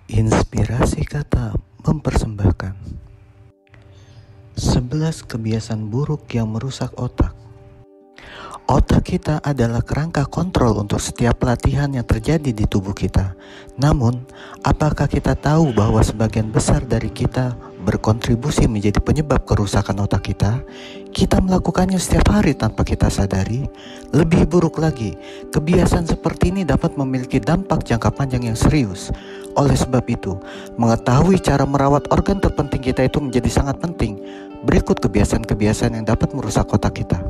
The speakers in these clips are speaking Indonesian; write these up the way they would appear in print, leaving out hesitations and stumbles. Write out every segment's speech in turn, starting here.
Inspirasi kata mempersembahkan 11 kebiasaan buruk yang merusak otak. Otak kita adalah kerangka kontrol untuk setiap pelatihan yang terjadi di tubuh kita. Namun, apakah kita tahu bahwa sebagian besar dari kita berkontribusi menjadi penyebab kerusakan otak kita? Kita melakukannya setiap hari tanpa kita sadari. Lebih buruk lagi, kebiasaan seperti ini dapat memiliki dampak jangka panjang yang serius. Oleh sebab itu, mengetahui cara merawat organ terpenting kita itu menjadi sangat penting. Berikut kebiasaan-kebiasaan yang dapat merusak otak kita.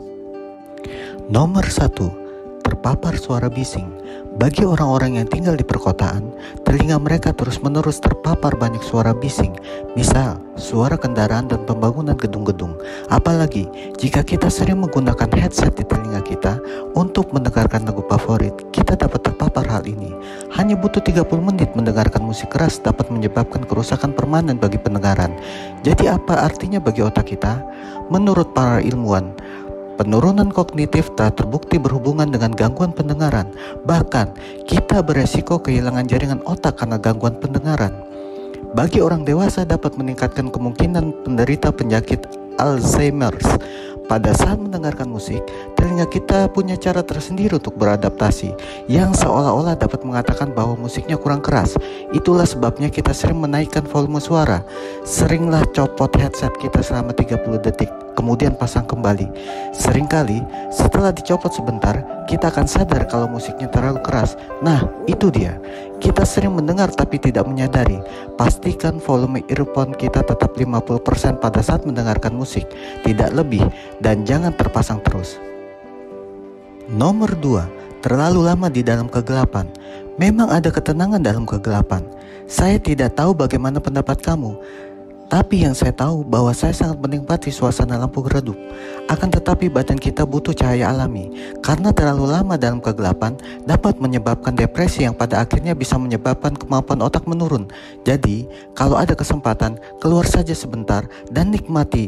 Nomor 1, terpapar suara bising. Bagi orang-orang yang tinggal di perkotaan, telinga mereka terus-menerus terpapar banyak suara bising. Misal, suara kendaraan dan pembangunan gedung-gedung. Apalagi jika kita sering menggunakan headset di telinga kita untuk mendengarkan lagu favorit, kita dapat terpapar hal ini. Hanya butuh 30 menit mendengarkan musik keras dapat menyebabkan kerusakan permanen bagi pendengaran. Jadi apa artinya bagi otak kita? Menurut para ilmuwan, penurunan kognitif telah terbukti berhubungan dengan gangguan pendengaran. Bahkan, kita beresiko kehilangan jaringan otak karena gangguan pendengaran. Bagi orang dewasa dapat meningkatkan kemungkinan penderita penyakit Alzheimer's. Pada saat mendengarkan musik, telinga kita punya cara tersendiri untuk beradaptasi, yang seolah-olah dapat mengatakan bahwa musiknya kurang keras. Itulah sebabnya kita sering menaikkan volume suara. Seringlah copot headset kita selama 30 detik, kemudian pasang kembali. Seringkali, setelah dicopot sebentar, kita akan sadar kalau musiknya terlalu keras. Nah, itu dia. Kita sering mendengar tapi tidak menyadari. Pastikan volume earphone kita tetap 50% pada saat mendengarkan musik, tidak lebih, dan jangan terpasang terus. Nomor 2, terlalu lama di dalam kegelapan. Memang ada ketenangan dalam kegelapan. Saya tidak tahu bagaimana pendapat kamu, tapi yang saya tahu bahwa saya sangat menikmati suasana lampu redup. Akan tetapi badan kita butuh cahaya alami. Karena terlalu lama dalam kegelapan dapat menyebabkan depresi yang pada akhirnya bisa menyebabkan kemampuan otak menurun. Jadi, kalau ada kesempatan, keluar saja sebentar dan nikmati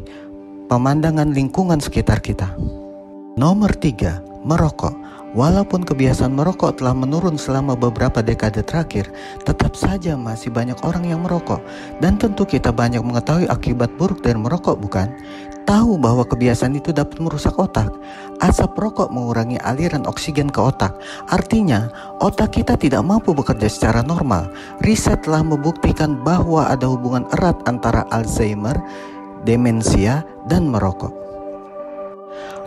pemandangan lingkungan sekitar kita. Nomor 3, merokok. Walaupun kebiasaan merokok telah menurun selama beberapa dekade terakhir, tetap saja masih banyak orang yang merokok. Dan tentu kita banyak mengetahui akibat buruk dari merokok, bukan? Tahu bahwa kebiasaan itu dapat merusak otak. Asap rokok mengurangi aliran oksigen ke otak. Artinya, otak kita tidak mampu bekerja secara normal. Riset telah membuktikan bahwa ada hubungan erat antara Alzheimer, demensia, dan merokok.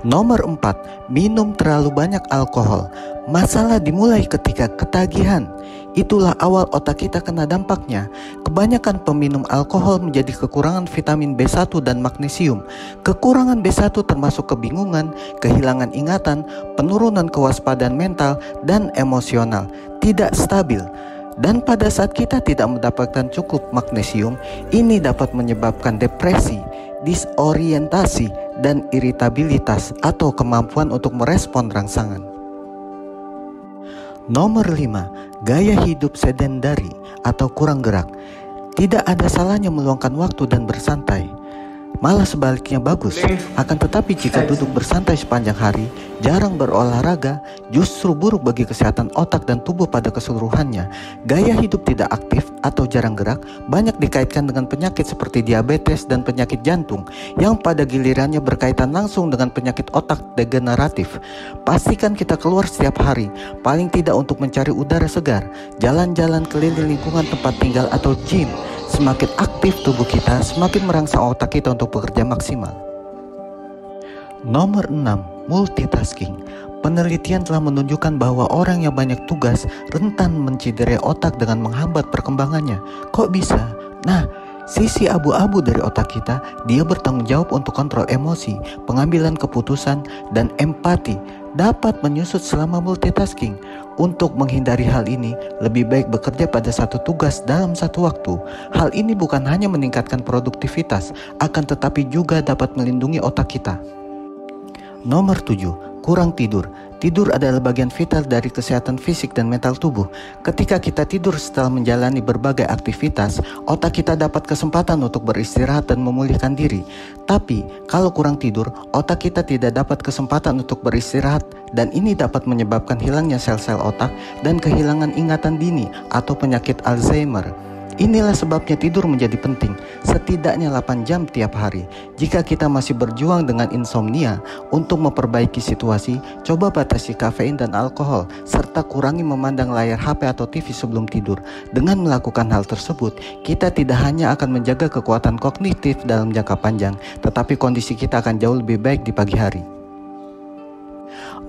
Nomor 4, minum terlalu banyak alkohol. Masalah dimulai ketika ketagihan. Itulah awal otak kita kena dampaknya. Kebanyakan peminum alkohol menjadi kekurangan vitamin B1 dan magnesium. Kekurangan B1 termasuk kebingungan, kehilangan ingatan, penurunan kewaspadaan mental, dan emosional, tidak stabil. Dan pada saat kita tidak mendapatkan cukup magnesium, ini dapat menyebabkan depresi, disorientasi, dan iritabilitas atau kemampuan untuk merespon rangsangan. Nomor 5, gaya hidup sedentari atau kurang gerak. Tidak ada salahnya meluangkan waktu dan bersantai. Malah sebaliknya bagus. Akan tetapi jika duduk bersantai sepanjang hari, jarang berolahraga, justru buruk bagi kesehatan otak dan tubuh pada keseluruhannya. Gaya hidup tidak aktif atau jarang gerak banyak dikaitkan dengan penyakit seperti diabetes dan penyakit jantung, yang pada gilirannya berkaitan langsung dengan penyakit otak degeneratif. Pastikan kita keluar setiap hari, paling tidak untuk mencari udara segar, jalan-jalan keliling lingkungan tempat tinggal atau gym. Semakin aktif tubuh kita, semakin merangsang otak kita untuk bekerja maksimal. Nomor 6, multitasking. Penelitian telah menunjukkan bahwa orang yang banyak tugas rentan menciderai otak dengan menghambat perkembangannya. Kok bisa? Nah, sisi abu-abu dari otak kita, dia bertanggung jawab untuk kontrol emosi, pengambilan keputusan, dan empati dapat menyusut selama multitasking. Untuk menghindari hal ini, lebih baik bekerja pada satu tugas dalam satu waktu. Hal ini bukan hanya meningkatkan produktivitas, akan tetapi juga dapat melindungi otak kita. Nomor 7, kurang tidur. Tidur adalah bagian vital dari kesehatan fisik dan mental tubuh. Ketika kita tidur setelah menjalani berbagai aktivitas, otak kita dapat kesempatan untuk beristirahat dan memulihkan diri. Tapi, kalau kurang tidur, otak kita tidak dapat kesempatan untuk beristirahat, dan ini dapat menyebabkan hilangnya sel-sel otak dan kehilangan ingatan dini atau penyakit Alzheimer. Inilah sebabnya tidur menjadi penting, setidaknya 8 jam tiap hari. Jika kita masih berjuang dengan insomnia, untuk memperbaiki situasi, coba batasi kafein dan alkohol, serta kurangi memandang layar HP atau TV sebelum tidur. Dengan melakukan hal tersebut, kita tidak hanya akan menjaga kekuatan kognitif dalam jangka panjang, tetapi kondisi kita akan jauh lebih baik di pagi hari.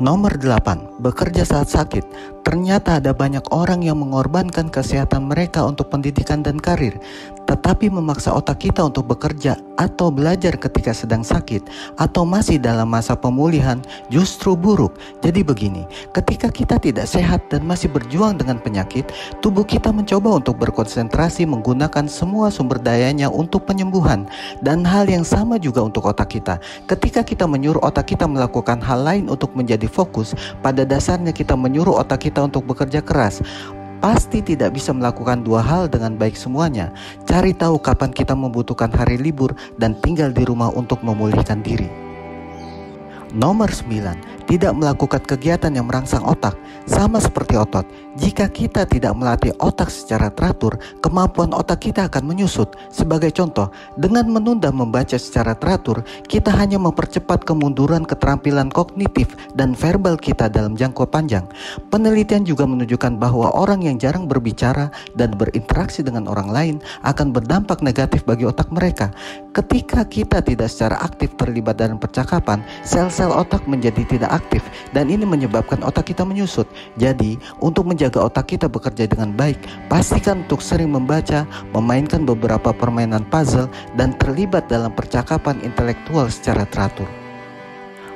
Nomor 8, bekerja saat sakit. Ternyata ada banyak orang yang mengorbankan kesehatan mereka untuk pendidikan dan karir, tetapi memaksa otak kita untuk bekerja atau belajar ketika sedang sakit atau masih dalam masa pemulihan justru buruk. Jadi begini, ketika kita tidak sehat dan masih berjuang dengan penyakit, tubuh kita mencoba untuk berkonsentrasi menggunakan semua sumber dayanya untuk penyembuhan. Dan hal yang sama juga untuk otak kita. Ketika kita menyuruh otak kita melakukan hal lain untuk menjadi fokus, pada dasarnya kita menyuruh otak kita untuk bekerja keras. Pasti tidak bisa melakukan dua hal dengan baik semuanya. Cari tahu kapan kita membutuhkan hari libur dan tinggal di rumah untuk memulihkan diri. Nomor 9, tidak melakukan kegiatan yang merangsang otak. Sama seperti otot, jika kita tidak melatih otak secara teratur, kemampuan otak kita akan menyusut. Sebagai contoh, dengan menunda membaca secara teratur, kita hanya mempercepat kemunduran keterampilan kognitif dan verbal kita dalam jangka panjang. Penelitian juga menunjukkan bahwa orang yang jarang berbicara dan berinteraksi dengan orang lain akan berdampak negatif bagi otak mereka. Ketika kita tidak secara aktif terlibat dalam percakapan, sel-sel otak menjadi tidak aktif dan ini menyebabkan otak kita menyusut. Jadi, untuk menjaga otak kita bekerja dengan baik, pastikan untuk sering membaca, memainkan beberapa permainan puzzle, dan terlibat dalam percakapan intelektual secara teratur.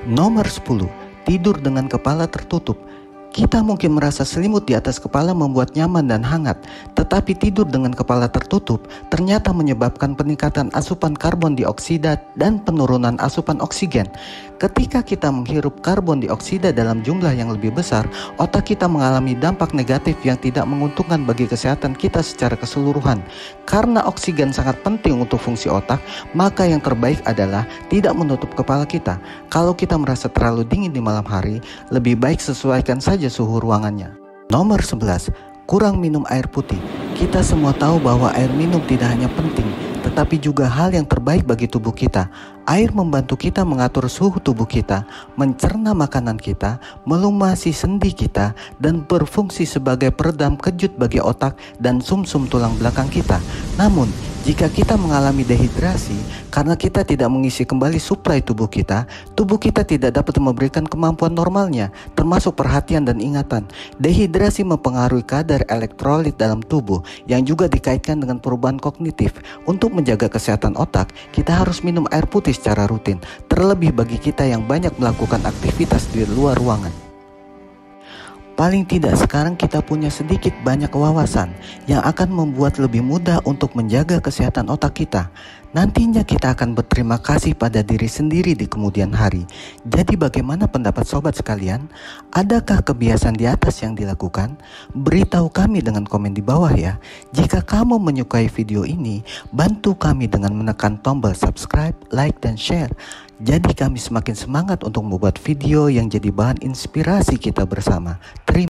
Nomor 10, tidur dengan kepala tertutup. Kita mungkin merasa selimut di atas kepala membuat nyaman dan hangat, tetapi tidur dengan kepala tertutup ternyata menyebabkan peningkatan asupan karbon dioksida dan penurunan asupan oksigen. Ketika kita menghirup karbon dioksida dalam jumlah yang lebih besar, otak kita mengalami dampak negatif yang tidak menguntungkan bagi kesehatan kita secara keseluruhan. Karena oksigen sangat penting untuk fungsi otak, maka yang terbaik adalah tidak menutup kepala kita. Kalau kita merasa terlalu dingin di malam hari, lebih baik sesuaikan saja suhu ruangannya. Nomor 11, kurang minum air putih. Kita semua tahu bahwa air minum tidak hanya penting, tetapi juga hal yang terbaik bagi tubuh kita. Air membantu kita mengatur suhu tubuh kita, mencerna makanan kita, melumasi sendi kita, dan berfungsi sebagai peredam kejut bagi otak dan sumsum tulang belakang kita. Namun, jika kita mengalami dehidrasi karena kita tidak mengisi kembali suplai tubuh kita tidak dapat memberikan kemampuan normalnya, termasuk perhatian dan ingatan. Dehidrasi mempengaruhi kadar elektrolit dalam tubuh yang juga dikaitkan dengan perubahan kognitif. Untuk menjaga kesehatan otak, kita harus minum air putih secara rutin, terlebih bagi kita yang banyak melakukan aktivitas di luar ruangan. Paling tidak sekarang kita punya sedikit banyak wawasan yang akan membuat lebih mudah untuk menjaga kesehatan otak kita. Nantinya kita akan berterima kasih pada diri sendiri di kemudian hari. Jadi bagaimana pendapat sobat sekalian? Adakah kebiasaan di atas yang dilakukan? Beritahu kami dengan komen di bawah ya. Jika kamu menyukai video ini, bantu kami dengan menekan tombol subscribe, like, dan share. Jadi kami semakin semangat untuk membuat video yang jadi bahan inspirasi kita bersama. Terima